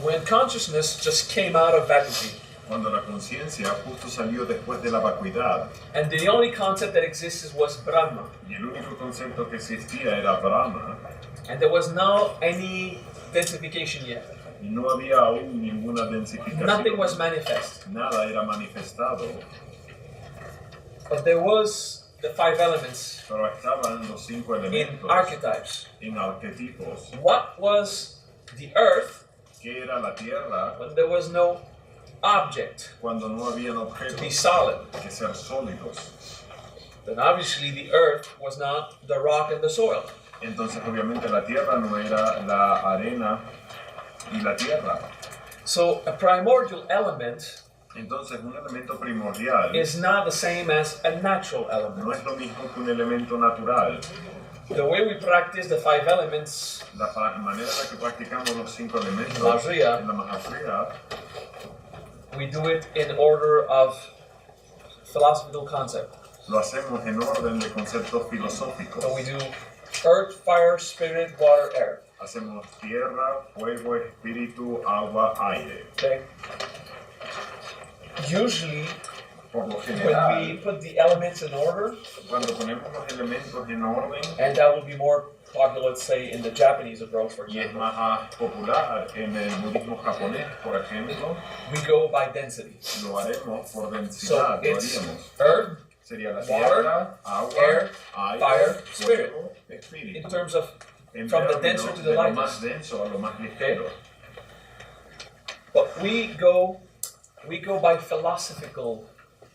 When consciousness just came out of vacuity, Cuando la conciencia justo salió después de la vacuidad, and the only concept that existed was Brahma, y el único concepto que existía era Brahma, and there was no any densification yet. y no había aún ninguna densificación. Nothing was manifest. Nada era manifestado, But there was the five elements pero estaban los 5 in elementos archetypes. en arquetipos. What was the earth ¿Qué era la tierra when there was no object cuando no habían to be objetos solid? que ser sólidos? Then obviously the earth was not the rock and the soil. Entonces obviamente la tierra no era la arena y la tierra. So a primordial element Entonces un elemento primordial is not the same as a natural no element. es lo mismo que un elemento natural. The way we practice the five elements La manera en la que practicamos los 5 elementos Mahatria. en la Mahatria, we do it in order of philosophical concept. lo hacemos en orden de conceptos filosóficos. So we do earth, fire, spirit, water, air. Hacemos tierra, fuego, espíritu, agua, aire. Okay. Usually, Por lo when general, we put the elements in order, cuando ponemos los elementos en orden, and that will be more popular, let's say, in the Japanese approach, for y es example, más popular en el budismo japonés, por ejemplo, we go by density. lo haremos por So densidad. Lo it's haríamos. earth, Sería la water, tierra, agua, air, aire, fire, spirit. fuego, in espíritu. terms of En from the términos denser to the de lo lightest. más denso a lo más ligero. But we go by philosophical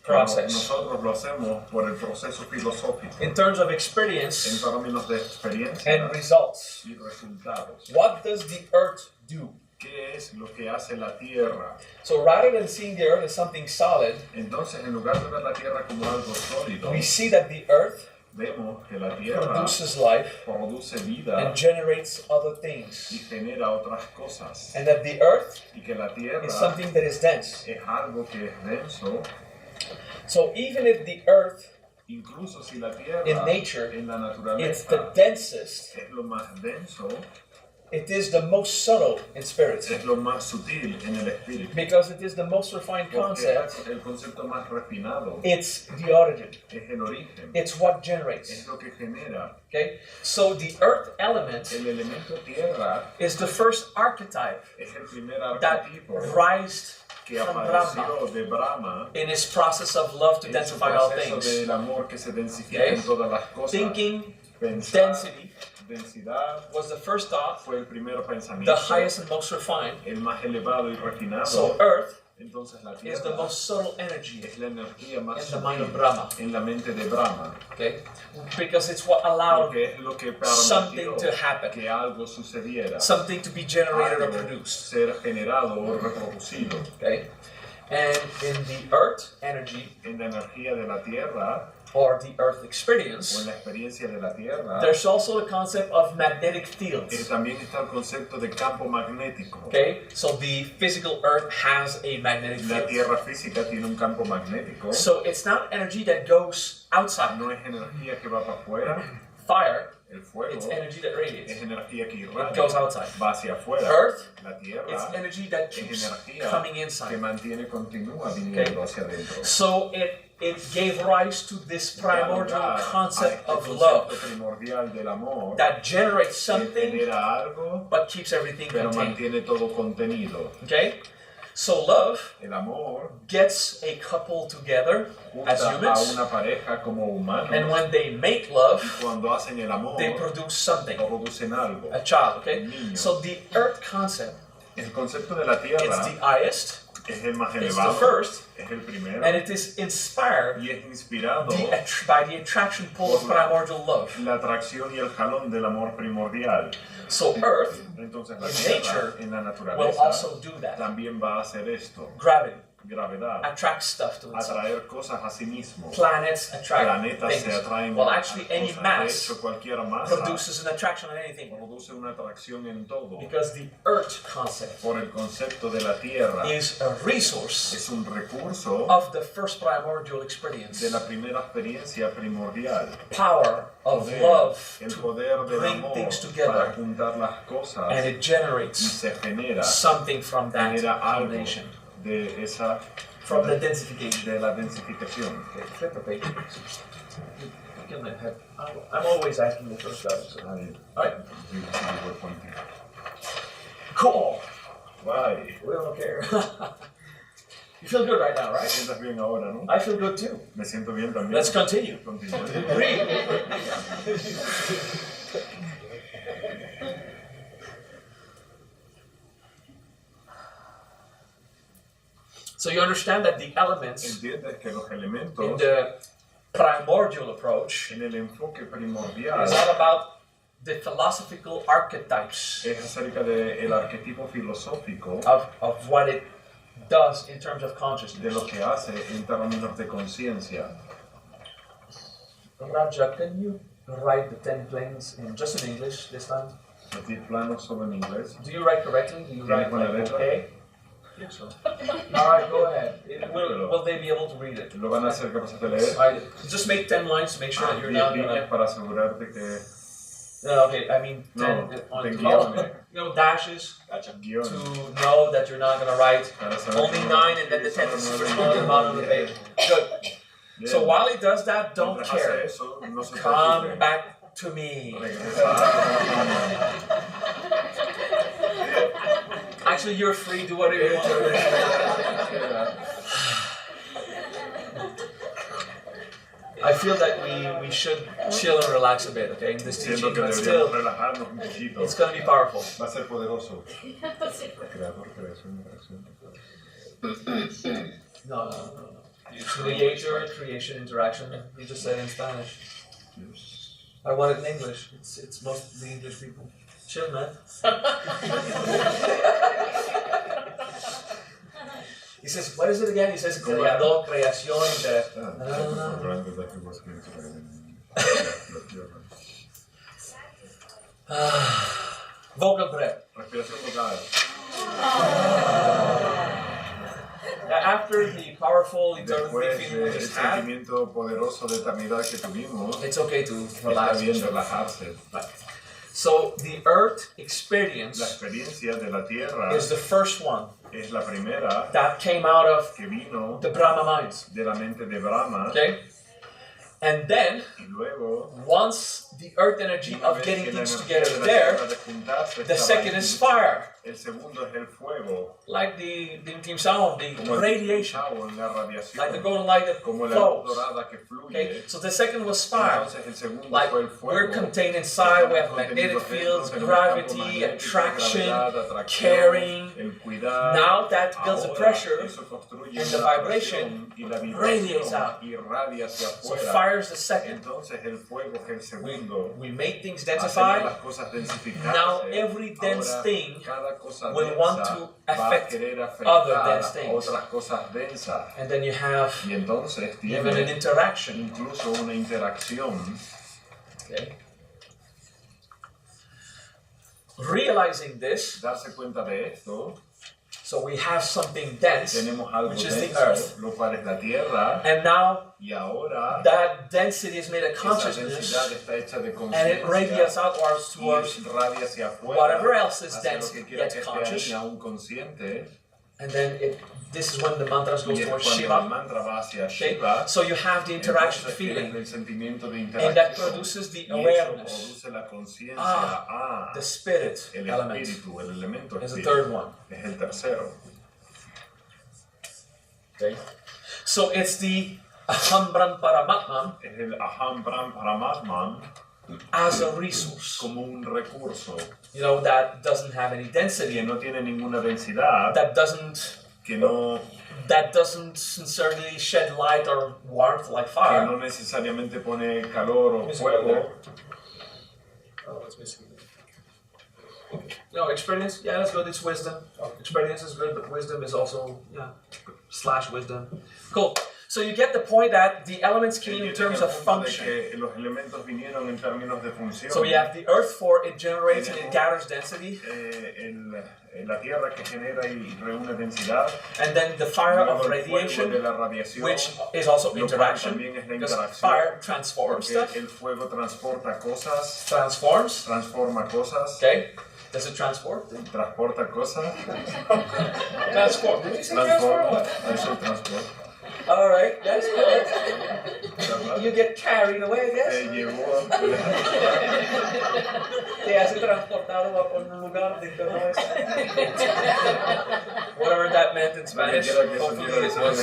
process. Nosotros lo hacemos por el proceso filosófico, In terms of en experience términos de experiencia and results. y resultados. What does the earth do? ¿Qué es lo que hace la tierra? So rather than seeing the earth as something solid, Entonces, en lugar de ver la tierra como algo sólido, we see that the earth vemos que la tierra produces life produce vida and generates other y things. genera otras cosas. And that the earth Y que la tierra is something that is dense. es algo que es denso, So even if the earth incluso si la tierra in nature en la it's the naturaleza densest, es lo más denso, it is the most subtle in spirit. es lo más sutil en el espíritu. Because it is the most refined Porque concept, el concepto más refinado it's the origin. es el origen, It's what es generates. lo que genera. Okay? So the earth element El elemento tierra is the first archetype es el primer that arquetipo rised que from Brahma apareció de Brahma in his process of love to en su densify all proceso things. del amor que se densifica Okay. en todas las cosas. Thinking, Pensar, density densidad was the first thought, fue el primer the pensamiento, highest and most refined. el más elevado y refinado. So earth Entonces la is tierra the most subtle energy es la energía más in the mind of sutil Brahma. en la mente de Brahma, Okay? Because it's what allowed porque es lo que something permitió to happen, que algo sucediera, something to be generated or algo produced. ser generado o reproducido. Okay? And in the earth energy En la energía de la tierra or the earth o en experience, la experiencia de la tierra, there's also the concept of magnetic fields. también está el concepto de campo magnético. Okay? So the physical earth has a magnetic La field. tierra física tiene un campo magnético, So it's not energy that goes outside. no es energía que va para afuera, Fire, el fuego it's energy that radiates. es energía que It irradia, goes outside. va hacia afuera. Earth, La it's tierra energy that es keeps energía coming que inside. mantiene, continúa viniendo hacia adentro. So it gave rise to this primordial Da lugar concept a of este love concepto primordial del amor that generates que something genera algo but keeps everything pero contained. mantiene todo contenido. Okay? So love El amor gets a couple together as junta a humans, una pareja como humanos and when they make love, y cuando hacen el amor they produce something, producen algo. a child, okay? Un niño. So the earth concept, El concepto de la it's tierra the highest, es el más it's the elevado, first, es el primero and it is inspired y es inspirado by the attraction pull of primordial love. la atracción y el jalón del amor primordial. So earth Entonces la In tierra nature en la will naturaleza also do that. también va a hacer esto. Gravity. gravedad, attracts stuff to itself. atraer cosas a sí mismo. Planets attract Planetas se things. atraen Well, a actually, any cosas. De mass hecho, cualquier masa produces an attraction on anything. produce una atracción en todo. Because the earth concept Por el concepto de la tierra is a resource es un recurso of the first primordial experience. de la primera experiencia primordial. Power of Poder, love el to poder del bring amor things para together, juntar las cosas and it y generates se genera something from that algo combination, de esa from the densification. de la densificación. Okay, flip the page. You can have, I'm always asking the first stuff. So. Ay, All right, sí, sí, por pointing. cool. Guay. We don't care. You feel good right now, Te right? sientas bien ahora, ¿no? I feel good too. Me siento bien también. Let's continue. Continuemos. Read. So you understand that the elements Entiendes que los in elementos the primordial approach en el enfoque primordial is all about the philosophical archetypes es acerca del arquetipo filosófico of what it does in terms of de consciousness. lo que hace en términos de conciencia. Raja, can you write the 10 planes in just in English this time? Los 10 planos solo en inglés. Do you write correctly? Do you write buena like letra? okay? Eso. All right, go ahead. Will they be able to read it? ¿Lo van a ser capaces de leer? All right, just make 10 lines to make sure that you're 10 not líneas gonna. para asegurarte que Okay, I mean 10 No, on te you guiones. know, dashes guiones to know that you're not gonna write para saber only que 9 and then the 10th is super small at the bottom of the page. Good. Bien. So while it does that, don't Mientras hace care. eso, no se Come preocupe. back to me. Regresa. Actually, you're free. Do whatever you want. I feel that we should chill and relax a bit, okay, in this Siento teaching, que but deberíamos still, relajarnos un poquito. it's going to be powerful. Va a ser poderoso. Creador, creación, interacción. No. Creator, creation, interaction. You just said it in Spanish. I want it in English. It's mostly English people. Chill, man. He says, what is it again? He says, creador, creación, interacción. Vocal breath. Respiración vocal. After the powerful eternal Después feeling we del just had, sentimiento poderoso de eternidad que tuvimos, it's okay to está relax. bien relajarse. So the earth La experience experiencia de la Tierra is the first one es la primera that came out of que vino the Brahma minds. de la mente de Brahma, Okay? And then, y luego, once the earth energy una of vez getting que la things energía together de is la there, Tierra de juntarse the estaba second ahí, is fire. el segundo es el fuego, Like the Team Sound, the como el radiation. pulsado en la radiación, Like the golden light that como la luz flows. dorada que fluye. Okay? So the second was fire. Entonces el segundo Like fue el we're fuego. contained inside, we have Estamos magnetic contenidos fields, dentro, tenemos campos gravity, magnéticos, attraction, gravedad, atracción, caring. el cuidar. Now that builds a Ahora, pressure, eso construye and the una vibration presión, y la radiates vibración out. irradia hacia So afuera. fire is the second. Entonces el fuego es el segundo. We make things Hacemos densified. las cosas densificarse. Now every dense Ahora, thing cada cosa will densa want to va a affect querer afectar other dense a things. otras cosas densas. And then you have Y entonces even an tiene interaction. incluso una interacción. Okay. Realizing this, Darse cuenta de esto, so we have something dense, tenemos algo which is the denso, earth. lo cual es la tierra, And now y ahora that density is made a esa consciousness, densidad está hecha de and it radiates conciencia outwards y towards radia hacia afuera, whatever else is hacia lo dense que quiera gets que esté conscious. ahí, aún consciente, And then this is when the mantras goes y es towards cuando el Shiva. mantra va hacia Okay? Shiva. So you have the interaction Entonces feeling, tienes el sentimiento de and that interacción, produces the y eso awareness, produce la conciencia, the spirit el element espíritu, el elemento is the espíritu, third one. es el tercero. Okay? So it's the Aham Brahm Paramatman Es el Aham Brahm Paramatman as a resource, como un recurso that doesn't have any density, que no tiene ninguna densidad, that doesn't que no sincerely shed light or warmth like que fire. no necesariamente pone calor o fuego. Oh, it's missing. No, experience, yeah, that's good. It's wisdom. Experience is good, but wisdom is also, yeah, / wisdom. Cool. So you get the point that the elements came in terms of function. Los elementos vinieron en términos de función. So we have the earth for it generates and it gathers density. La tierra que genera y reúne densidad. And then the fire of radiation, which is also interaction, because fire transforms stuff. El fuego transporta cosas. Transforma cosas. Okay. Does it transport? Transporta cosas. Transform. Did you say transform? Eso es transport. All right, that's good. You get carried away, I guess. Te hace transportado a un lugar de whatever that meant in Spanish. Hopefully it was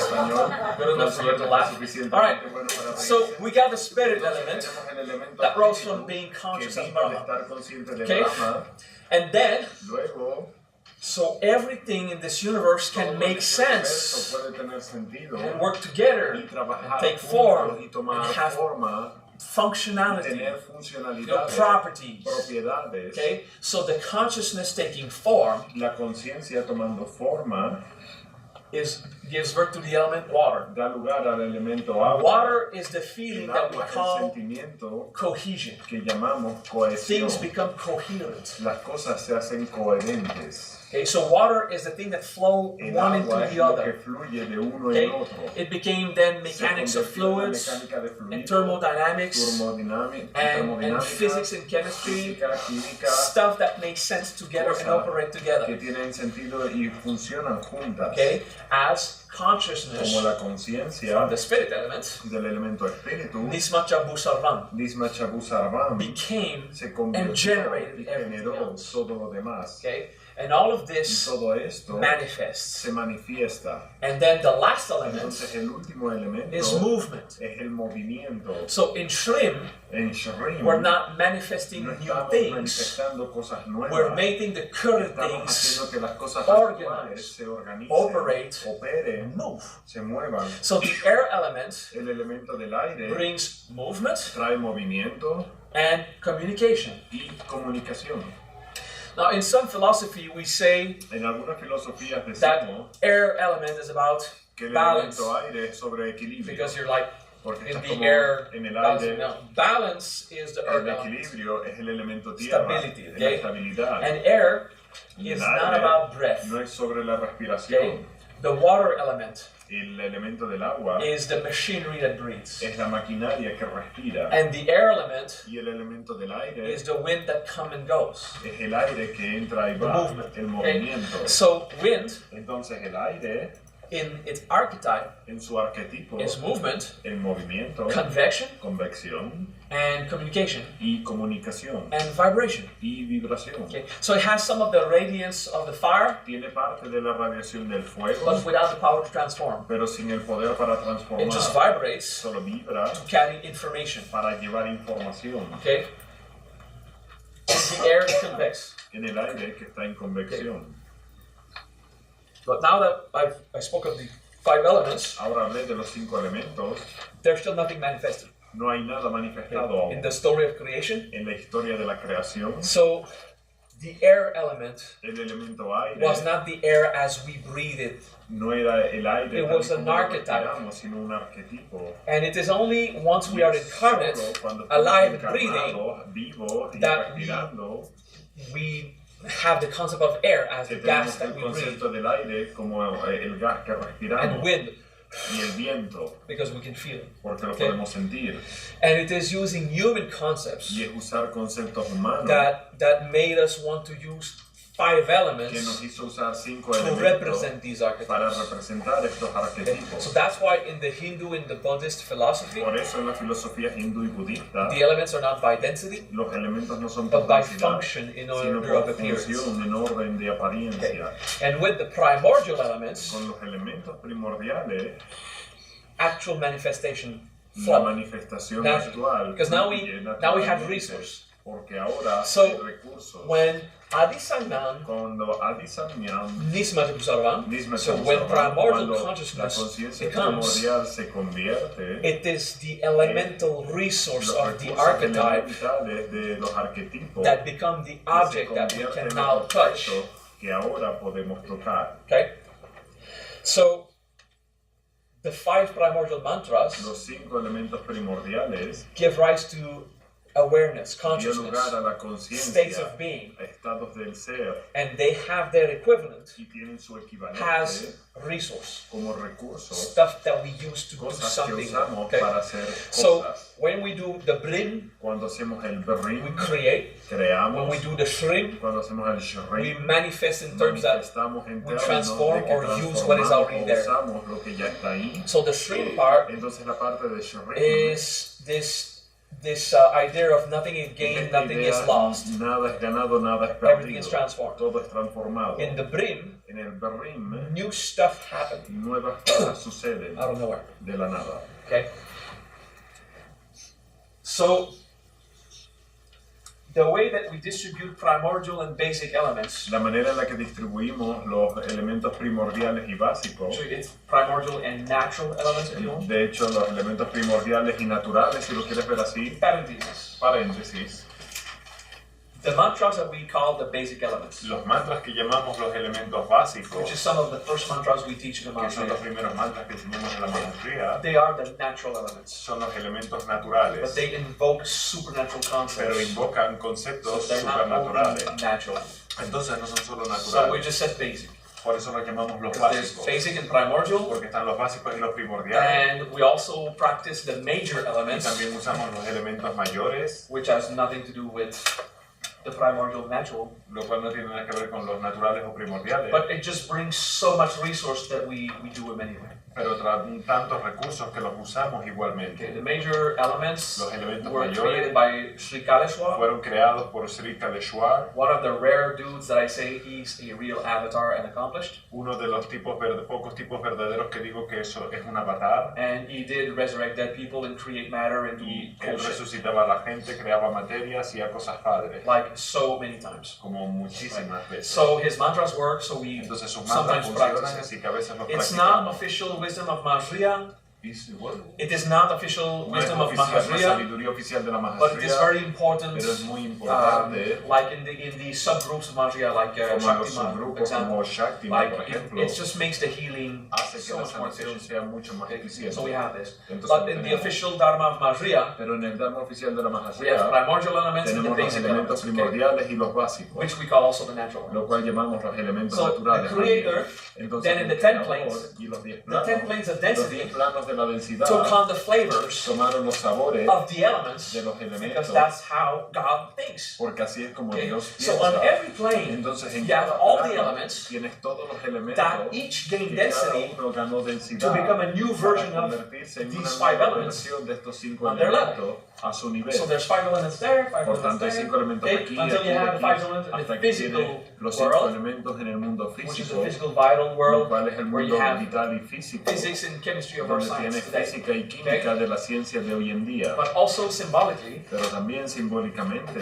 good enough for you to laugh. All right, so we got the spirit element that rose from being conscious as Brahma. Okay, and then so everything in this universe can make sense and work together and take form and have functionality, properties. Okay, so the consciousness taking form gives birth to the element water. Water is the feeling that we call cohesion. Things become coherent. Okay, so water is the thing that flow one into the other. Okay? It became then mechanics of fluids and thermodynamics and physics and chemistry, stuff that makes sense together and operate together. Okay, as consciousness from the spirit element, Nismacha Busarvan became and generated everything else. Okay? And all of this manifests. And then the last element is movement. So in Shrim, we're not manifesting new things. We're making the current things organize, operate, move. So the air element brings movement and communication. Now, in some philosophy, we say that air element is about balance, because you're like in the air. No, balance is the earth element. Stability, okay? And air is not about breath. Okay? The water element is the machinery that breathes. And the air element is the wind that comes and goes. The movement. Okay? So wind in its archetype is movement, convection, and communication, and vibration. Okay. So it has some of the radiance of the fire, but without the power to transform. It just vibrates to carry information. Okay. The air is convex. Okay. But now that I spoke of the 5 elements, there's still nothing manifested. No hay nada manifestado in the story of creation. En la historia de la creación. So the air element el elemento aire was not the air as we breathe it. No era el aire, it was an archetype. Sino un arquetipo. And it is only once we are incarnate, alive and breathing, that we have the concept of air as the gas that we breathe. Del aire como el gas que respiramos. And wind. Y el viento, because we can feel it. Porque lo podemos sentir. And it is using human concepts y es usar conceptos humanos that made us want to use 5 elements que nos hizo usar 5 to represent these archetypes. Para representar estos arquetipos. So that's why in the Hindu and the Buddhist philosophy, por eso en la filosofía hindú y budista, the elements are not by density, los elementos no son but by function in order of appearance. En orden de apariencia. Okay. And with the primordial elements, con los elementos primordiales, actual manifestation la manifestación actual. Because now we have resource. Porque ahora so hay recursos. When Cuando adisamyan, so when primordial consciousness becomes, se convierte, it is the elemental resource of the archetype de los arquetipos that become the object that we can now touch. Que ahora podemos tocar. Okay? So, the 5 primordial mantras los 5 elementos primordiales give rise to awareness, consciousness, lugar a la states of being, estados del ser, and they have their equivalent, y tienen su equivalente, has resource, como recursos, stuff that we use to do something. Okay? Para hacer so when we do the brim, cuando hacemos el brim, we create. Creamos. When we do the shrim, cuando hacemos el shrim, we manifest in terms that we transform or use what is already there. Lo que ya está ahí. So the shrim part Entonces la parte de shrim is this idea of nothing is gained, nothing is lost. Nada es ganado, nada es perdido. Everything is transformed. Todo es transformado. In the brim, en el brim, new stuff happens. Nuevas cosas suceden. Out of nowhere. De la nada. Okay. So the way that we distribute primordial and basic elements. La manera en la que distribuimos los elementos primordiales y básicos. So it's primordial and natural elements, if you want. De hecho, los elementos primordiales y naturales, si lo quieres ver así. Paréntesis. The mantras that we call the basic elements. Los mantras que llamamos los elementos básicos. Which is some of the first mantras we teach in the mantra. Que son los primeros mantras que enseñamos en la maestría. They are the natural elements. Son los elementos naturales. But they invoke supernatural concepts. Pero invocan conceptos supernaturales. Natural. Entonces no son solo naturales. So we just said basic. Por eso lo llamamos los básicos. Basic and primordial. Porque están los básicos y los primordiales. And we also practice the major elements. Y también usamos los elementos mayores. Which has nothing to do with the primordial natural. Lo cual no tiene nada que ver con los naturales o primordiales. But it just brings so much resource that we do them anyway. Pero traen tantos recursos que los usamos igualmente. Okay, the major elements los elementos were mayores created by Sri Kaleshwar. Fueron creados por Sri Kaleshwar. One of the rare dudes that I say he's a real avatar and accomplished. Uno de los pocos tipos verdaderos que digo que eso es un avatar. And he did resurrect dead people and create matter and do cool shit. Resucitaba a la gente, creaba materia, hacía cosas padres. Like so many times. Como muchísimas veces. So his mantras work, so we Entonces sus sometimes practice. Así que a veces los It's not official wisdom of Mahasriya. It is not official wisdom of Mahasriya, but it is very important, like in the subgroups of Mahasriya, like Shaktiman, for example, it just makes the healing so much more efficient. So we have this. But in the official Dharma of Mahasriya, we have primordial elements and the basic elements, which we call also the natural elements. So the Creator, then in the 10 planes, the 10 planes of density, took on the flavors of the elements, because that's how God thinks. Okay. So on every plane, you have all the elements that each gain density to become a new version of these 5 elements on their level. So there's 5 elements there, 5 elements there, until you have the 5 elements in the physical world, which is the physical vital world, where you have physics and chemistry of our science today. Física y química de la ciencia de hoy en día. But also symbolically, pero también simbólicamente,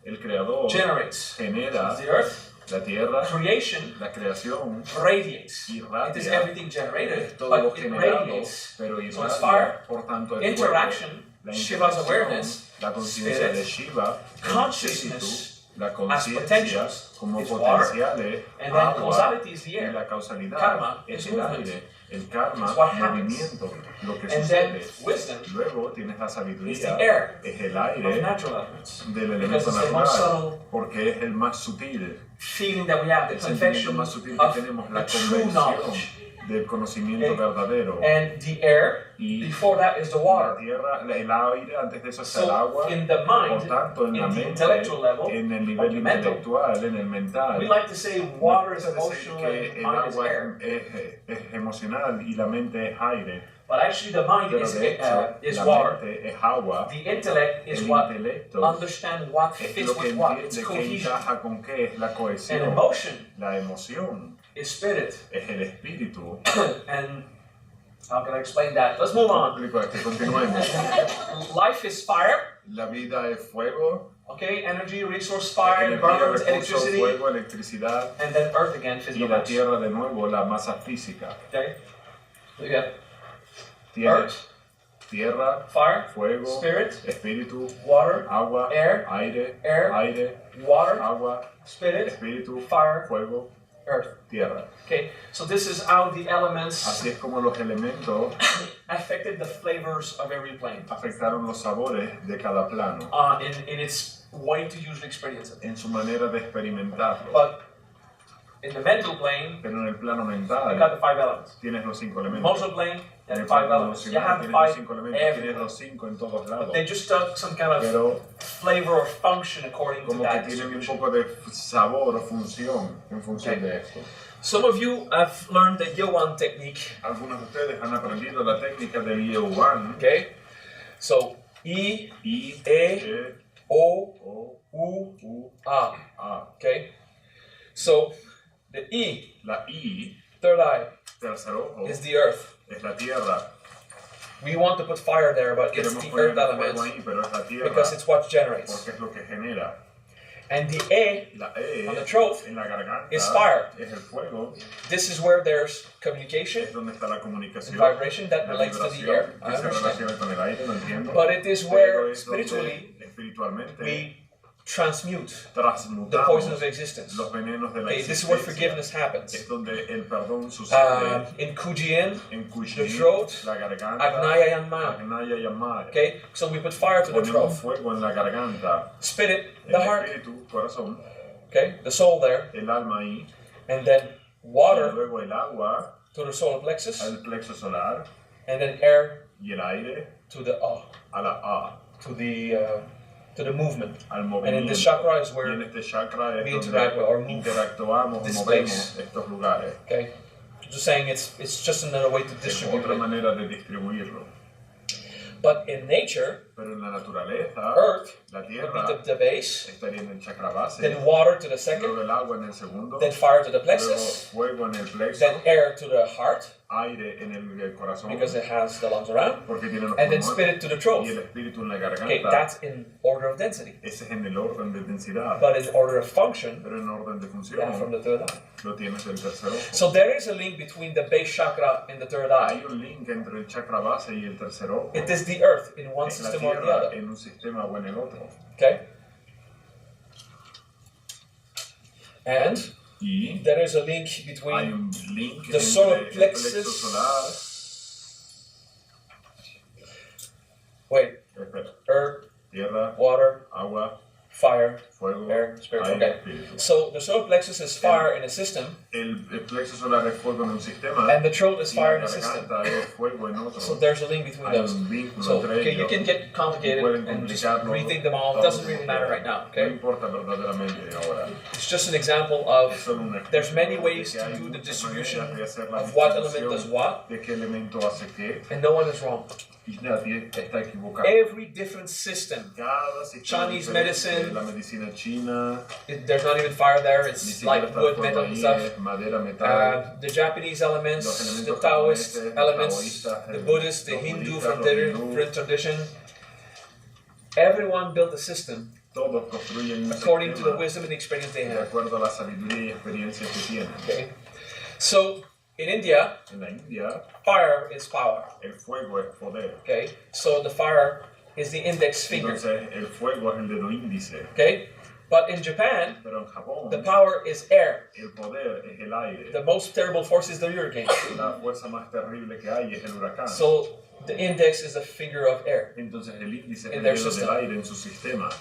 el creador genera the earth, la tierra, creation, la creación, radiates. Irradia, it is everything generated, todo but lo it generado, radiates. Pero irradia, so it's fire, por tanto, el interaction, Shiva's awareness, la conciencia de Shiva, consciousness, la conciencia como potenciales, and then causality is the air, y la causalidad karma es is el movement. aire. El karma, movimiento, lo que and sucede. Wisdom, luego tienes la sabiduría, es el aire del elemento natural, porque es el más sutil. Feeling that we have, the el sentimiento más sutil que tenemos, la convención del conocimiento verdadero. And the air, before that is the water. La tierra, el aire, antes de eso está el agua. In the mind, por tanto, en la mente, level, en el nivel intelectual, en el mental, we like to say water is emotional and el mind is agua air. Es emocional y la mente es aire. But actually the mind is water. Es agua. The intellect is what understand what fits with what. It's cohesion. Con qué es la cohesión. And emotion, la emoción, is spirit. Es el espíritu. And how can I explain that? Let's move on. Continuemos. Life is fire. La vida es fuego. Okay, energy, resource, fire, burns, electricity, fuego, electricidad, and then earth again, physical y la mass. tierra de nuevo, la masa física. Okay, so you have earth, tierra, fire, fuego, spirit, espíritu, water, agua, air, aire, water, agua, spirit, espíritu, fire, fuego, earth. Tierra. Okay, so this is how the elements Así es como los elementos affected the flavors of every plane. Afectaron los sabores de cada plano. In its way to usually experience it. En su manera de experimentarlo. But in the mental plane, pero en el plano mental, you got the 5 elements. Tienes los 5 elementos. Emotional plane, you have 5 elements. You have the 5 tienes los 5 en todos lados. But they just have some kind of flavor or function according to that distribution. Como que tienen un poco de sabor o función en función de esto. Some of you have learned the Yuan technique. Algunos de ustedes han aprendido la técnica del Yuan. Okay. So E, O, U, A. Okay. So the E, la I, third eye, tercer ojo, is the earth. Es la tierra. We want to put fire there, but it's the earth element because it's what generates. Porque es lo que genera. And the E, on the throat, en la garganta, is fire. Es el fuego. This is where there's communication, es donde está la comunicación, and vibration that relates to the air. I understand. But it is where spiritually we transmute the poison of existence. Los venenos de la this is where forgiveness happens. Es donde el perdón sucede. In Kujian, the throat, la garganta, Agnaya Yanmaya. Okay, so we put fire to the throat. Fuego en la garganta. Spirit, the heart. Espíritu, corazón. Okay, the soul there. El alma ahí. And then water. Y luego el agua. To the solar plexus. Al plexo solar. And then air. Y el aire. To the A. A la A. To the movement. Al movimiento. And in this chakra is where we interact with or move this place. Estos lugares. Okay, just saying it's just another way to distribute otra manera de distribuirlo. But in nature, pero en la naturaleza, earth la tierra would be the base, estaría en el chakra base, then water to the second, luego el agua en el segundo, then fire to the plexus, fuego en el plexo, then air to the heart, aire en el corazón, because it has the lungs around, porque tiene los and then spirit to the throat. Y el espíritu en la garganta. Okay, that's in order of density. Ese es en el orden de densidad. But in order of function, pero en orden de función, yeah, from the third eye. Lo tienes del tercer ojo. So there is a link between the base chakra and the third eye. Hay un link entre el chakra base y el tercer ojo. It is the earth in one system or the other. En un sistema o en el otro. Okay. And there is a link between the solar plexus. Wait. Earth, tierra, water, agua, fire, fuego, air, spirit. Aire, okay. Espíritu. So the solar plexus is fire in a system. El plexo solar es fuego en un sistema. And the throat is fire in a system. Es fuego en otro. So there's a link between those. So okay, you can get complicated and just rethink them all. It doesn't really matter right now. Okay. No importa verdaderamente ahora. It's just an example of there's many ways to do the distribution of what element does what. De qué elemento hace qué. And no one is wrong. Y nadie está equivocado. Every different system. Chinese medicine. La medicina china. There's not even fire there. It's like wood, metal, and stuff. Madera, metal. The Japanese elements, the Taoist elements, the Buddhist, the Hindu from different tradition. Everyone built a system according to the wisdom and experience they have. Okay. So in India, fire is power. El fuego es poder. Okay. So the fire is the index finger. Entonces, el fuego es el dedo índice. Okay. But in Japan, pero en Japón, the power is air. El poder es el aire. The most terrible force is the hurricane. La fuerza más terrible que hay es el huracán. So the index is the finger of air. Entonces el índice es el dedo del aire en su sistema.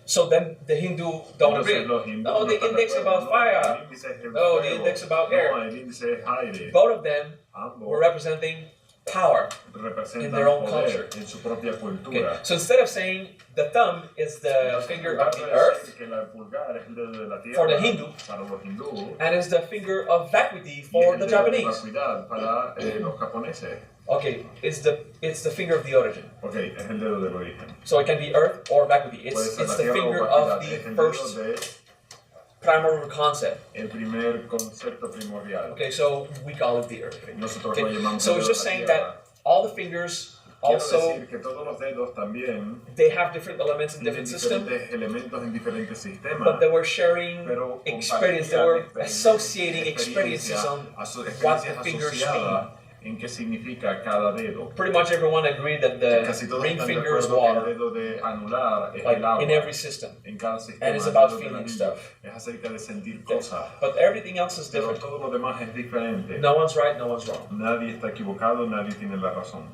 So then the Hindu don't agree. No, the index about fire. No, the index about air. No, el índice es aire. Both of them were representing power in their own culture. En su propia cultura. Okay. So instead of saying the thumb is the finger of the earth for the Hindu, and is the finger of vacuity for the Japanese. Okay, it's the finger of the origin. Okay, es el dedo del origen. So it can be earth or vacuity. It's the finger of the first primordial concept. El primer concepto primordial. Okay, so we call it the earth. Nosotros lo llamamos so it's just saying that all the fingers also decir que todos los dedos también they have different elements in tienen different systems, diferentes elementos en diferentes sistemas, but they were sharing pero experience. They were associating experiencias experiences on what the fingers mean. En qué significa cada dedo. Pretty much everyone agreed that the ring finger is water, el dedo de anular es like el agua, in every system, en cada sistema, and it's about feeling stuff. Es acerca de sentir cosas. But everything else is Pero different. todo lo demás es diferente. No one's right, no one's wrong. Nadie está equivocado, nadie tiene la razón.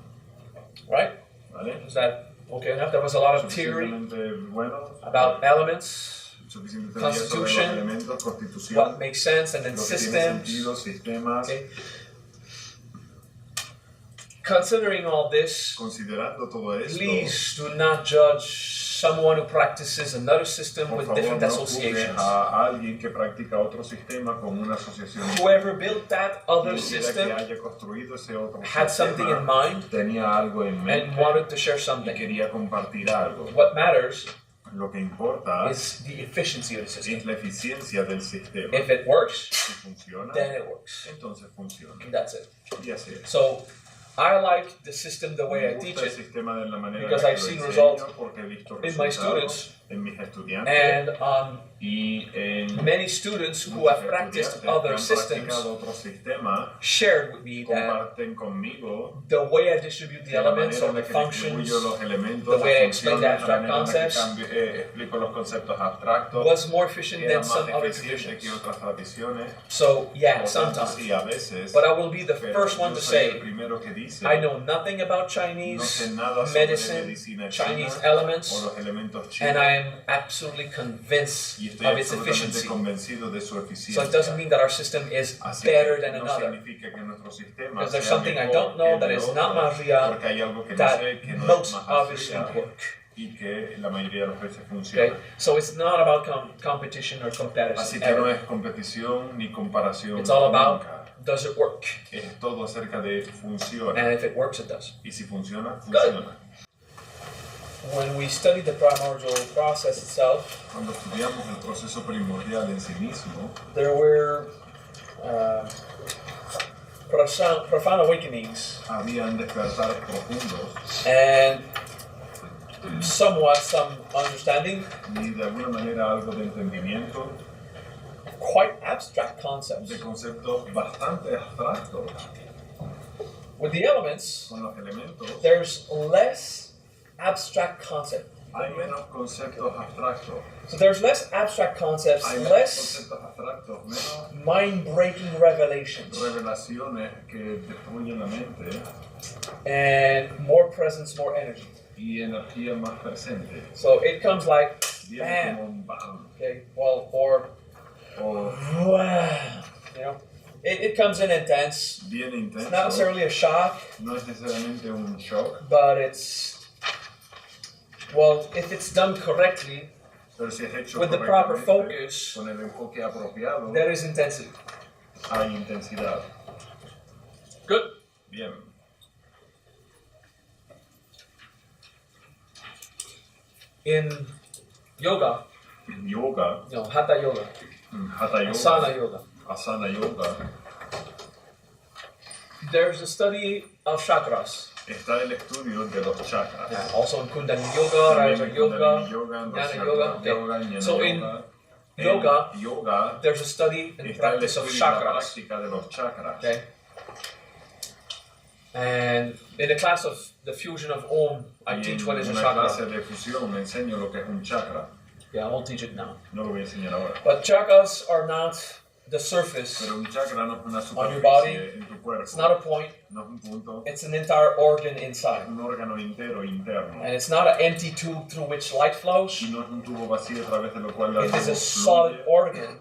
Right? ¿Vale? Is that okay enough? There was a lot of theory bueno, about elements, suficiente constitution, elementos, constitución, what makes sense, and then lo que systems. tiene sentido, sistemas. Okay. Considering all this, Considerando todo esto, please do not judge someone who practices another system por with favor, different no associations. A alguien que practica otro sistema con una asociación. Whoever built that other system que haya construido ese otro had something in mind tenía algo en mente and wanted to share something. Quería compartir algo. What matters Lo que importa is the efficiency of the system. es la eficiencia del sistema. If it works, si funciona, then it works. Entonces funciona. That's it. Y así es. So, I like the system the way I teach it because I've seen results in my students and many students who have practiced other systems shared with me that the way I distribute the elements or the functions, the way I explain the abstract concepts was more efficient than some other traditions. So yeah, sometimes. But I will be the first one to say, I know nothing about Chinese medicine, Chinese elements, and I am absolutely convinced of its efficiency. So it doesn't mean that our system is better than another. Because there's something I don't know that is not Maria that most obviously work. Okay, so it's not about competition or comparison. Así que no es competición ni comparación. It's all about does it work? Es todo acerca de funciona. And if it works, it does. Y si funciona, funciona. Good. When we study the primordial process itself, cuando estudiamos el proceso primordial en sí mismo, there were profound awakenings. Habían despertares profundos. And somewhat some understanding. Y de alguna manera algo de entendimiento. Quite abstract concepts. De conceptos bastante abstractos. With the elements, con los elementos, there's less abstract concept. Hay menos conceptos abstractos. So there's less abstract concepts, hay less abstractos, menos mind-breaking revelations. Revelaciones que destruyen la mente. And more presence, more energy. Y energía más presente. So it comes like bam. Como un bam. Okay, well, or you know, it comes in intense. Bien intenso. It's not necessarily a shock. No es necesariamente un shock. But it's, well, if it's done correctly, si es hecho with the proper focus, con el enfoque apropiado, there is intensity. Hay intensidad. Good. Bien. In yoga, no, hatha yoga, asana yoga, there's a study of chakras. Está el estudio de los chakras. Yeah, also in Kundalini yoga, Raja yoga, Jnana yoga. Okay. So in yoga, there's a study and practice of chakras. Okay. And in the class of the fusion of Om, I teach what is a chakra. Yeah, I won't teach it now. No lo voy a enseñar ahora. But chakras are not the surface Pero un chakra no es una on your body. En tu cuerpo. It's not a point. No es un punto. It's an entire organ inside. Un órgano entero interno. And it's not an empty tube through which light flows. Y no es un tubo vacío a través de lo cual la it is a solid organ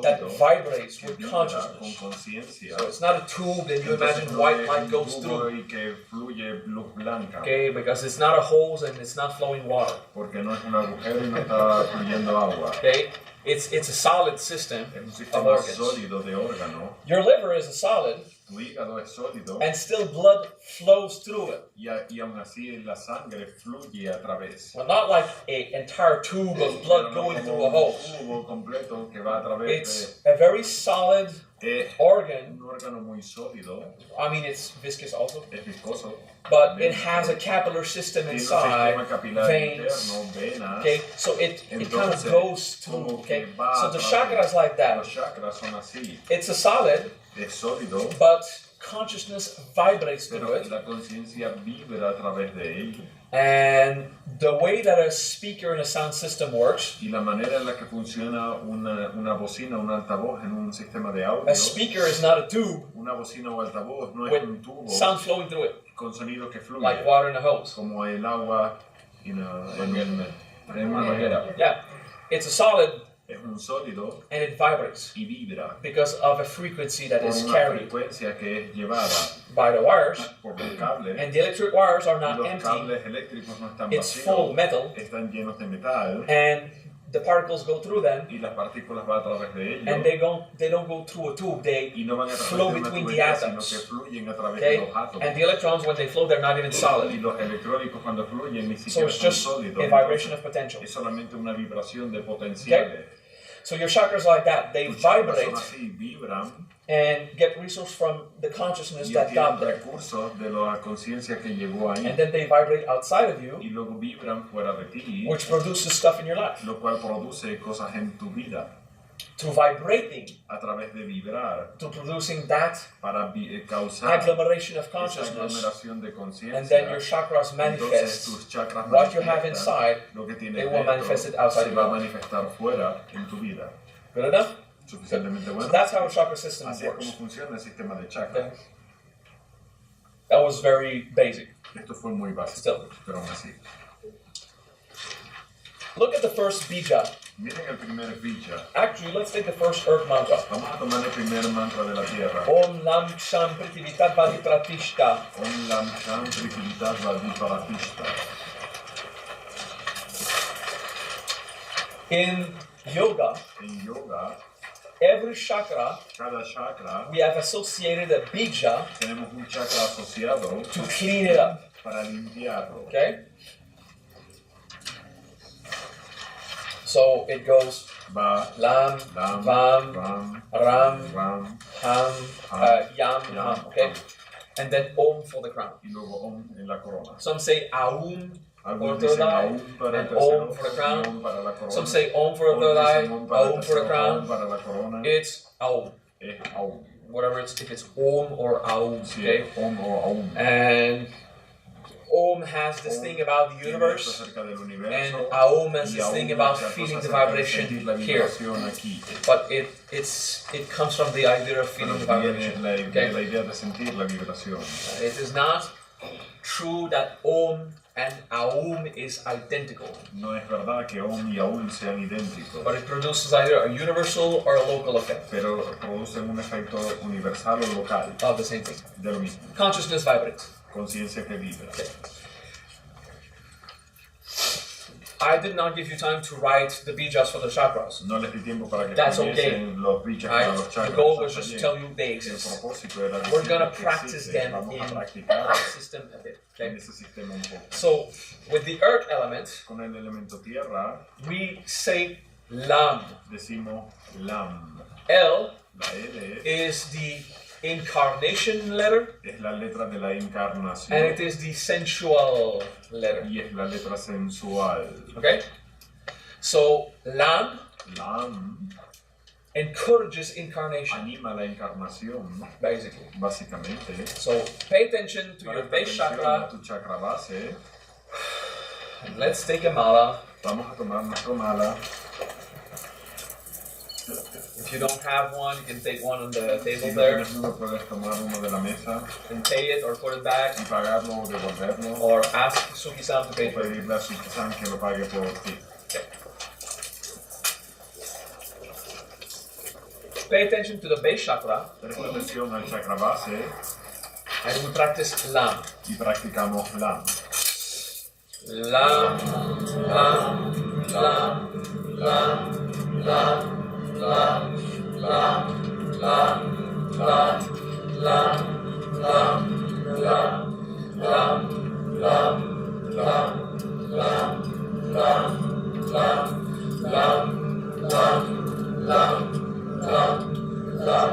that vibrates with consciousness. Con conciencia. So it's not a tube that you imagine white light goes through. Y que fluye luz blanca. Okay, because it's not a hose and it's not flowing water. Porque no es un agujero y no está fluyendo agua. Okay. It's a solid system of organs. Sólido de órgano. Your liver is a solid, tu hígado es sólido, and still blood flows through it. Y aún así la sangre fluye a través. Well, not like an entire tube of blood going through a hose. Completo que va a través it's a very solid organ, un órgano muy sólido. I mean, it's viscous also. Es viscoso. But it has a capillary system inside, veins. Interno, venas. Okay, so it kind of goes through. Okay, so the chakra is like that. Los chakras son así. It's a solid. Es sólido. But consciousness vibrates through it. La conciencia vibra a través de ello. And the way that a speaker in a sound system works, y la manera en la que funciona una bocina, un altavoz en un sistema de audio. A speaker is not a tube. Una bocina o altavoz no es un tubo. Sound flowing through it. Con sonido que fluye. Like water in a hose. Como el agua en una manguera. Yeah, it's a solid. Es un sólido. And it vibrates. Y vibra. Because of a frequency that is una carried. Frecuencia que es llevada. By the wires. Por los cables. And the electric wires are not empty. Cables eléctricos no están it's vacíos, full metal. Están llenos de metal. And the particles go through them. Y las partículas van a través de ellos. And they don't go through a tube. They flow between the atoms. Sino que fluyen a través okay? de los átomos. And the electrons, when they flow, they're not even solid. Y los electrónicos cuando fluyen ni so siquiera it's just son sólidos. A vibration of potential. Es solamente una vibración de potenciales. Okay? So your chakras are like that. They vibrate así, vibran, and get resource from the consciousness that got there. De la conciencia que llegó ahí. And then they vibrate outside of you, y luego vibran fuera de ti, which produces stuff in your life. Lo cual produce cosas en tu vida. To vibrating, a través de vibrar, to producing that para causar agglomeration of consciousness, de and then your chakras manifest what you have inside. They will manifest it outside. Se va a manifestar fuera en tu vida. Good enough? Suficientemente bueno. So that's how a chakra system Así works. Es como funciona el sistema de chakra. Okay. That was very basic. Esto fue muy básico. Still. Pero aún así. Look at the first bija. Miren el primer bija. Actually, let's take the first earth mantra. Vamos a tomar el primer mantra de la tierra. Om Lam Sham Prithvitat Vadi Pratishta. Om Lam Sham Prithvitat Vadi Pratishta. In yoga, every chakra, cada chakra, we have associated a bija. Tenemos un chakra asociado to clean it up. Para limpiarlo. Okay. So it goes Lam, Vam, Ram, Ham, Yam, Ham. Okay, and then Om for the crown. Y luego Om en la corona. Some say Aum for the third eye, and Om for the crown. Some say Om for the third eye, Aum for the crown. It's Aum. Whatever it's, if it's Om or Aum. Okay. Om or Aum. And Om has this thing about the universe, and Aum has this thing about feeling the vibration here. But it comes from the idea of feeling the vibration. Okay? It is not true that Om and Aum is identical. No es verdad que Om y Aum sean idénticos. But it produces either a universal or a local effect. Pero producen un efecto universal o local. Of the same thing. De lo mismo. Consciousness vibrates. Conciencia que vibra. Okay. I did not give you time to write the bijas for the chakras. No les di tiempo para que that's okay. Los bijas para los chakras. The goal was just to tell you they exist. We're going to practice them in the system a bit. Okay? So, with the earth element, con el elemento tierra, we say Lam. Decimos Lam. L La L is the incarnation letter, es la letra de la encarnación, and it is the sensual letter. Y es la letra sensual. Okay? So, Lam encourages incarnation. Anima la encarnación, basically. Básicamente. So, pay attention to your base chakra. Tu chakra base. And let's take a mala. Vamos a tomar nuestro mala. If you don't have one, you can take one on the table there. Puedes tomar uno de la mesa. And pay it or put it back. Y pagarlo o devolverlo. Or ask Suki-san to pay for it. Pedirle a Suki-san que lo pague por ti. Okay. Pay attention to the base chakra. Presta atención al chakra base. And we practice Lam. Y practicamos Lam. Lam, Lam, Lam, Lam, Lam. Lam, Lam, Lam, Lam, Lam, Lam, Lam, Lam, Lam, Lam, Lam, Lam, Lam, Lam, Lam, Lam, Lam, Lam,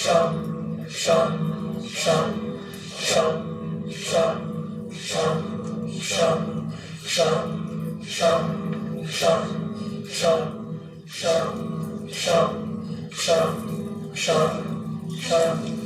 sham, sham, sham, sham, sham, sham, sham, sham, sham, sham, sham, sham, sham, sham, sham, sham.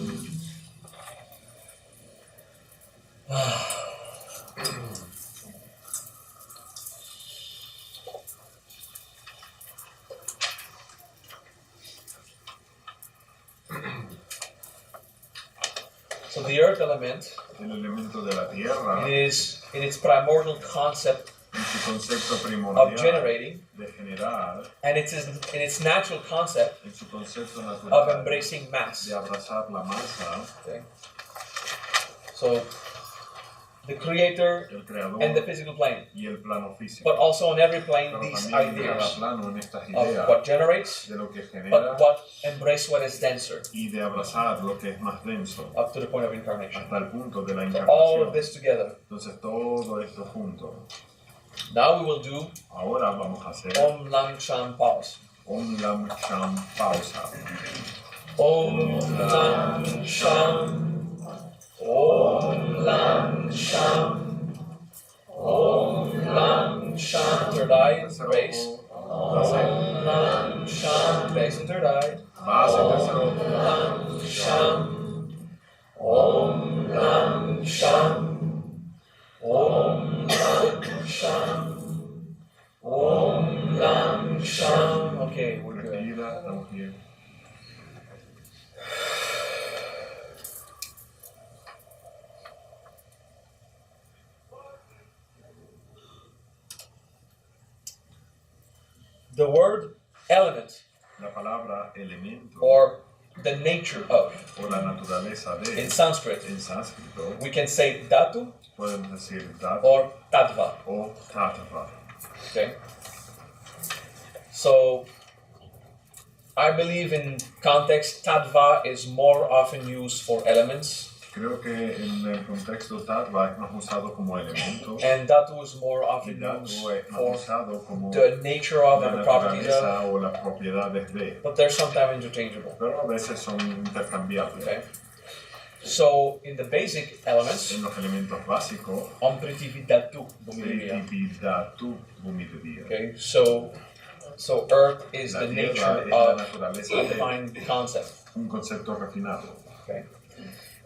So the earth element, el elemento de la tierra, is in its primordial concept en su concepto primordial of generating, de generar, and it is in its natural concept en su concepto natural of embracing mass. de abrazar la masa. Okay. So the creator el creador and the physical plane, y el plano físico. But also on every plane Pero these también en ideas cada plano, en estas of ideas what generates, de lo que genera, but what embrace what is denser, y de abrazar lo que es más denso, up to the point of incarnation. hasta el punto de la So all encarnación. of this together. Entonces todo esto junto. Now we will do Ahora vamos a hacer Om Lam Sham pause. Om Lam Sham pausa. Om Lam Sham. Om Lam Sham. Om Lam Sham. Third eye, base. Om Lam Sham. Base and third eye. Om Lam Sham. Om Lam Sham. Om Lam Sham. Om Lam Sham. Okay, we're good. Respira, estamos bien. The word element, la palabra elemento, or the nature of, o la naturaleza de, in Sanskrit, en sánscrito, we can say dhatu podemos decir dhatu or tattva. o tattva. Okay. So, I believe in context, tattva is more often used for elements. Creo que en el contexto tattva es más usado como elemento. And dhatu is more often used for the nature of and the properties of. O las propiedades de. But they're sometimes interchangeable. Pero a veces son intercambiables. Okay. So in the basic elements, en los elementos básicos, om prithvi dhatu bhumidya. Okay. So earth is the nature of a defined concept. Un concepto refinado. Okay.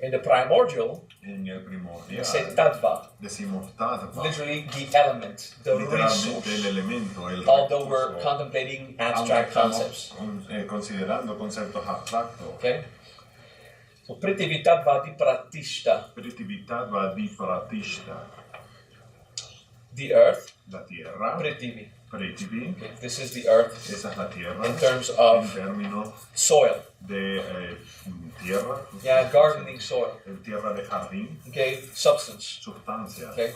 In the primordial, en el primordial, we say tattva. Decimos tattva. Literally the element, the resource. El elemento, el although recurso, we're contemplating abstract concepts. Considerando conceptos abstractos. Okay. So prithvi tattva di pratishta. Prithvi tattva di pratishta. The earth. La tierra. Prithvi. Prithvi. Okay. This is the earth. Esa es la tierra. In terms of soil. De tierra. Yeah, gardening soil. Tierra de jardín. Okay, substance. Sustancia. Okay.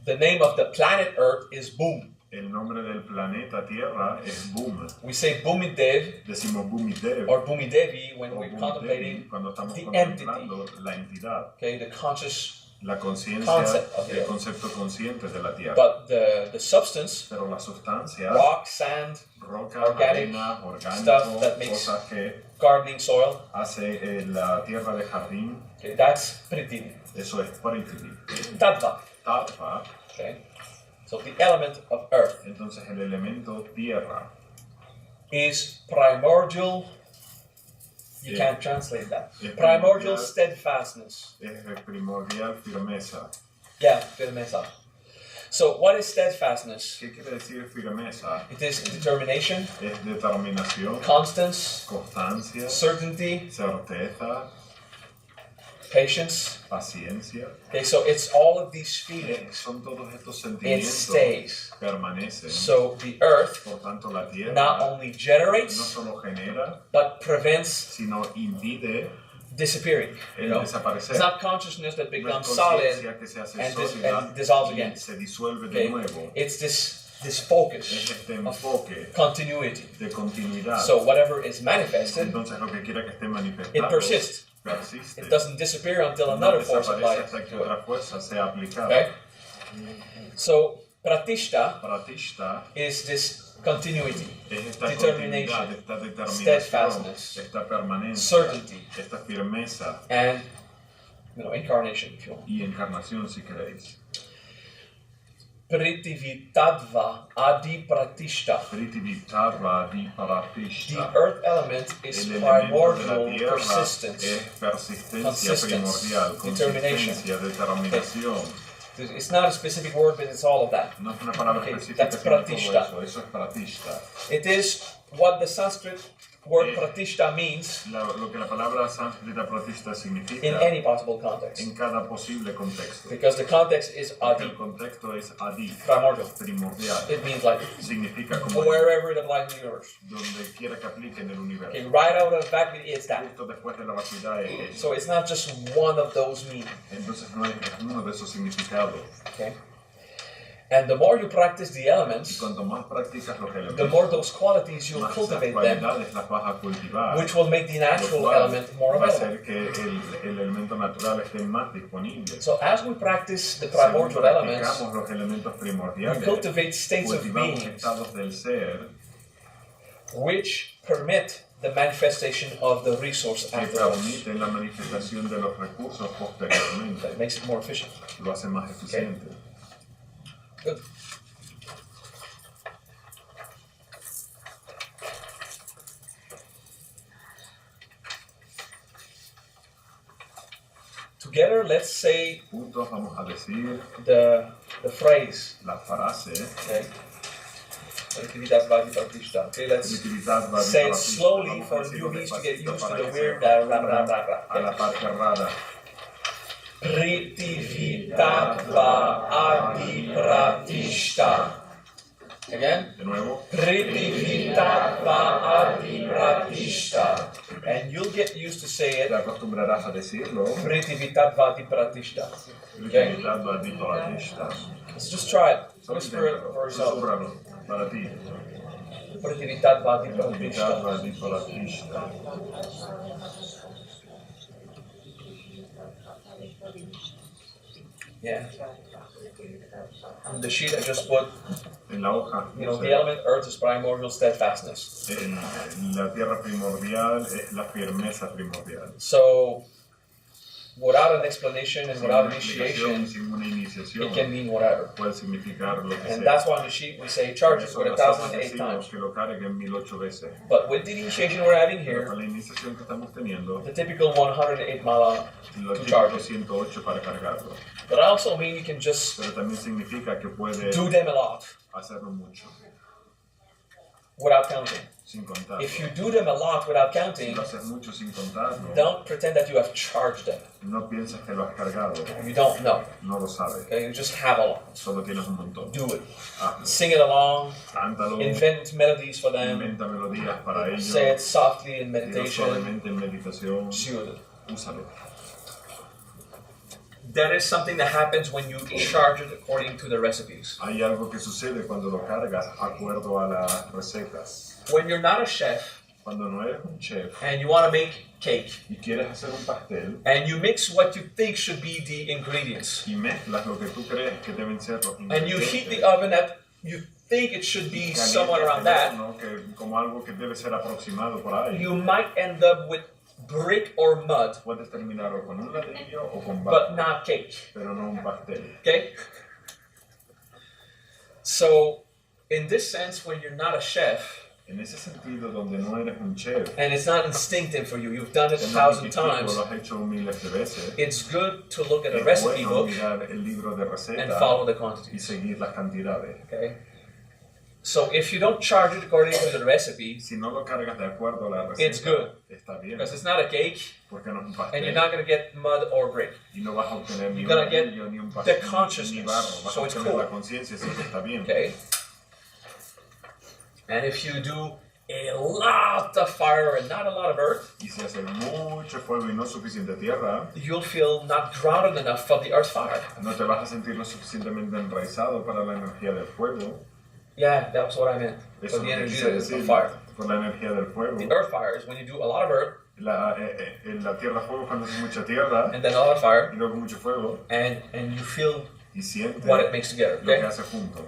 The name of the planet Earth is Boom. El nombre del planeta Tierra es Boom. We say Bhumidev. Decimos Bhumidev. Or Bhumidevi when we're contemplating the entity. La entidad. Okay, the conscious. La conciencia, el concepto consciente de la tierra. But the substance, pero la sustancia, rock, sand, roca, organic arena, orgánico, stuff that makes cosas que gardening soil, hace la tierra de jardín. Okay, that's prithvi. Eso es prithvi. Tattva. Tattva. Okay. So the element of earth. Entonces el elemento tierra is primordial. You can't translate that. Primordial steadfastness. Es primordial firmeza. Yeah, firmeza. So what is steadfastness? ¿Qué quiere decir firmeza? It is determination. Es determinación. Constance. Constancia. Certainty. Certeza. Patience. Paciencia. Okay, so it's all of these feelings. Son todos estos It sentimientos. stays. Permanecen. So the earth por tanto, la tierra not only generates, no solo genera, but prevents, sino impide disappearing. You know? Desaparecer. It's not consciousness that becomes no solid and dissolves again. Se disuelve Okay? de nuevo. It's this focus of continuity. De continuidad. So whatever is manifested, entonces lo que quiera que esté manifestado, it persists. Persiste. It doesn't disappear until another force applies to it. Okay? So pratishta is this continuity, esta determination, esta determinación, steadfastness, esta permanencia, certainty, esta firmeza, and incarnation, if you want. Y encarnación, si queréis. Prithivitadva adipratishta. Prithivitadva adipratishta. The earth element is primordial persistence, primordial, determination. Determinación. Okay. It's not a specific word, but it's all of that. No es una palabra específica, that's pratishta. Eso es pratishta. It is what the Sanskrit word pratishta means lo que la palabra sánscrita pratishta significa in any possible context. En cada posible contexto. Because the context is adi. El contexto es adi. Primordial. It means like significa como wherever it applies in the universe. Donde quiera que aplique en el universo. Okay, right out of the back, it's that. Justo después de la vacuidad es eso. So it's not just one of those meanings. Entonces no es uno de esos significados. Okay. And the more you practice the elements, los elementos, the more those qualities you'll cultivate them, cultivar, which will make the natural element more available. Que el elemento natural esté más disponible. So as we practice the primordial elements, los elementos we cultivate states of being del ser, which permit the manifestation of the resource afterwards. La manifestación de los recursos posteriormente. That makes it more efficient. Lo hace más eficiente. Okay. Good. Together, let's say juntos vamos a decir the phrase. La frase. Okay. Okay, let's say it slowly for newbies to get used to the weird a la parte rara. Prithivitadva adipratishta. Again? De nuevo. Prithivitadva adipratishta. And you'll get used to say it. Te acostumbrarás a decirlo. Prithivitadva adipratishta. Okay? Let's just try it. Whisper it for yourself. Para ti. Prithivitadva adipratishta. Yeah. On the sheet I just put, en la hoja, the element earth is primordial steadfastness. La tierra primordial es la firmeza primordial. So, without an explanation and without initiation, it can mean whatever. Puede significar lo que and sea. That's why on the sheet we say charge it with 1,008 times. Que lo carguen 1008 veces. But with the initiation we're having here, con la iniciación que estamos teniendo, the typical 108 mala to charge it. 108 para cargarlo. But also mean you can just Pero también significa que puede do them a lot. Hacerlo mucho. Without counting. Sin contar. If you do them a lot without counting, lo haces mucho sin contarlo, don't pretend that you have charged them. No piensas que lo has cargado. You don't know. No lo sabes. Okay, you just have a lot. Solo tienes un montón. Do it. Hazlo. Sing it along. Cántalo. Invent melodies for them. Inventa melodías para ellos. Say it softly in meditation. Suavemente en meditación. Úsalo. There is something that happens when you charge it according to the recipes. Hay algo que sucede cuando lo cargas acuerdo a las recetas. When you're not a chef, cuando no eres un chef, and you want to make cake, y quieres hacer un pastel, and you mix what you think should be the ingredients, y mezclas lo que tú crees que deben ser los ingredientes, and you heat the oven at you think it should be somewhere around that, que, como algo que debe ser aproximado por ahí, you might end up with brick or mud, puedes terminar o con un ladrillo o con barro, but not cake. Pero no un pastel. Okay? So, in this sense, when you're not a chef, en ese sentido, donde no eres un chef, and it's not instinctive for you, you've done it 1,000 times, lo has hecho miles de veces, it's good to look at a recipe book mirar el libro de receta and follow the quantities. Y seguir las cantidades. Okay? So if you don't charge it according to the recipe, si no lo cargas de acuerdo a la receta, it's good. Está bien. Because it's not a cake, porque no es un pastel, and you're not going to get mud or brick. Y no vas a obtener you're going to get ni un pastel, the consciousness. Ni barro. Vas so a it's obtener cool. La conciencia, así que está bien. Okay? And if you do a lot of fire and not a lot of earth, y si hace mucho fuego y no suficiente tierra, you'll feel not grounded enough for the earth fire. No te vas a sentir lo suficientemente enraizado para la energía del fuego. Yeah, that's what I meant. For the energy of fire. Por la energía del fuego. The earth fire is when you do a lot of earth. La tierra fuego cuando hace mucha tierra. And then a lot of fire. Y luego mucho fuego. And you feel y sientes what it makes together. Lo que hace junto.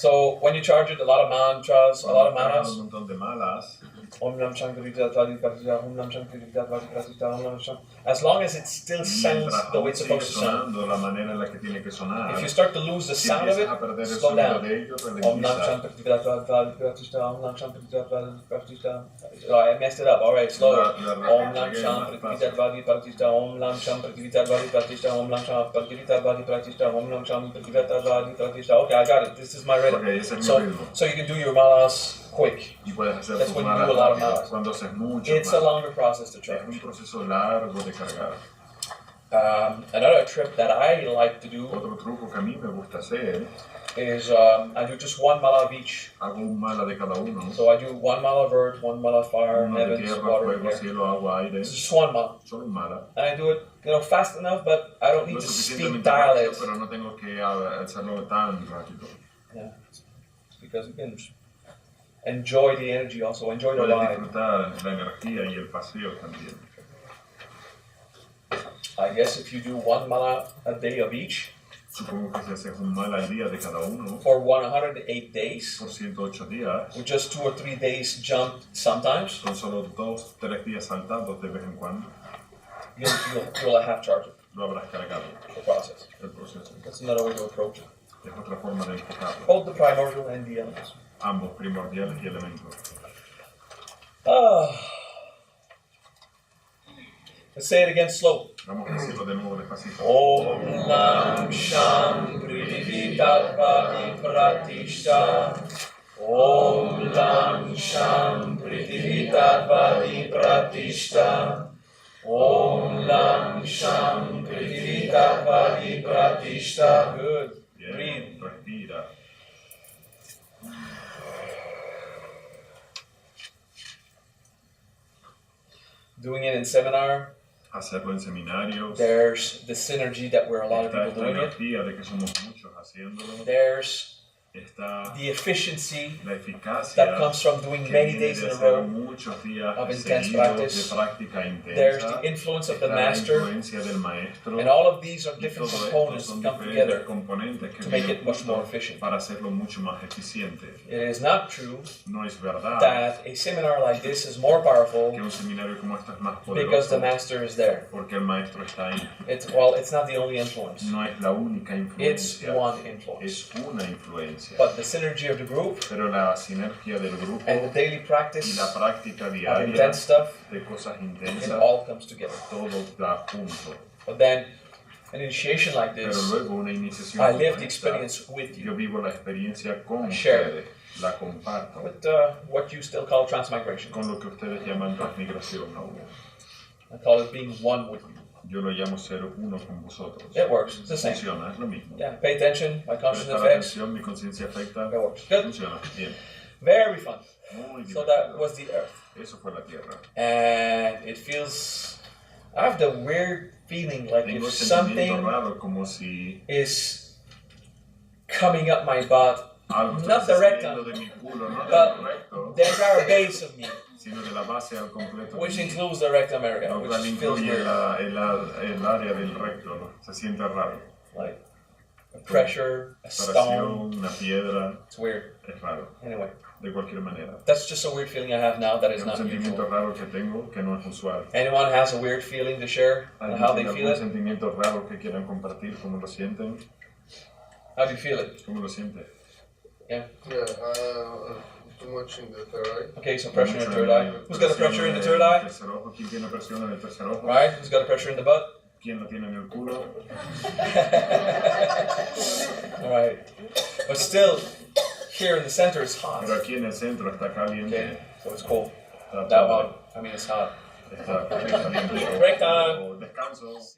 So when you charge it, a lot of mantras, a lot of manas. Un montón de malas. As long as it still sounds the way it's supposed to sound. La manera en la que tiene que sonar. If you start to lose the sound of it, slow down. I messed it up. All right, slower. Om Nam Sham Pratitita Vadi Pratishta Om Nam Sham Pratitita Vadi Pratishta Om Nam Sham Pratitita Vadi Pratishta Om Nam Sham Pratitita Vadi Pratishta. Okay, I got it. This is my rhythm. Okay, so you can do your malas quick. That's when you do a lot of malas. It's a longer process to charge. Es un proceso largo de cargar. Another trip that I like to do. Otro truco que a mí me gusta hacer. Is I do just one mala of each. Hago un mala de cada uno. So I do one mala of earth, one mala of fire, heavens, tierra, water, fuego, cielo, agua, aire. It's just one mala. Solo un mala. And I do it, fast enough, but I don't need to speed dial it. Pero no tengo que hacerlo tan rápido. Yeah, because you can enjoy the energy also, enjoy the ride. Disfrutar la energía y el paseo también. I guess if you do one mala a day of each. Supongo que si haces un mal al día de cada uno. For 108 days. Por 108 días. With just 2 or 3 days jumped sometimes. Con solo 2, 3 días saltados de vez en cuando. You'll have charged it. Lo habrás cargado. The process. El proceso. That's another way to approach it. Es otra forma de enfocarlo. Both the primordial and the elements. Ambos, primordiales y elementos. Let's say it again slow. Vamos a decirlo de nuevo despacito. Om Nam Sham Prithvi Tattva Pratishta. Om Nam Sham Prithvi Tattva Pratishta. Om Nam Sham Prithvi Tattva Pratishta. Good. Bien. Breathe. Respira. Doing it in seminar. Hacerlo en seminarios. There's the synergy that we're a lot of people doing it. De que somos muchos haciéndolo. There's the efficiency that comes from doing many days in a row of intense practice. There's the influence of the master. And all of these are different components that come together to make it much more efficient. It is not true that a seminar like this is more powerful because the master is there. It's not the only influence. It's one influence. But the synergy of the group and the daily practice of intense stuff, it all comes together. But then, an initiation like this, I live the experience with you. I share it with what you still call transmigration. I call it being one with you. Yo lo llamo ser uno con vosotros. It works. It's the same. Funciona, es lo mismo. Yeah, pay attention. My consciousness affects. Mi conciencia afecta. It works. Good. Funciona. Bien. Very fun. Muy so that was the earth. Eso fue la tierra. And it feels. I have the weird feeling like if something is coming up my butt, not the rectum, but the entire base of me. Which includes the rectum area, which feels weird. El área del recto, ¿no? Se siente raro. Like a pressure, a stone. Una piedra. It's weird. Es raro. Anyway. De cualquier manera. That's just a weird feeling I have now that is not usual. Un sentimiento raro que tengo que no es usual. Anyone has a weird feeling to share and how they feel it? ¿Algún sentimiento raro que quieran compartir cómo lo sienten? How do you feel it? ¿Cómo lo siente? Yeah. Yeah. Too much in the third eye. Okay, so pressure in the third eye. Who's got a pressure in the third eye? ¿Quién tiene presión en el tercer ojo? Right, who's got a pressure in the butt? ¿Quién lo tiene en el culo? Alright. But still, here in the center it's hot. Pero aquí en el centro está caliente. Okay, so it's cool. That one, I mean it's hot. Está caliente. Break time. Descanso.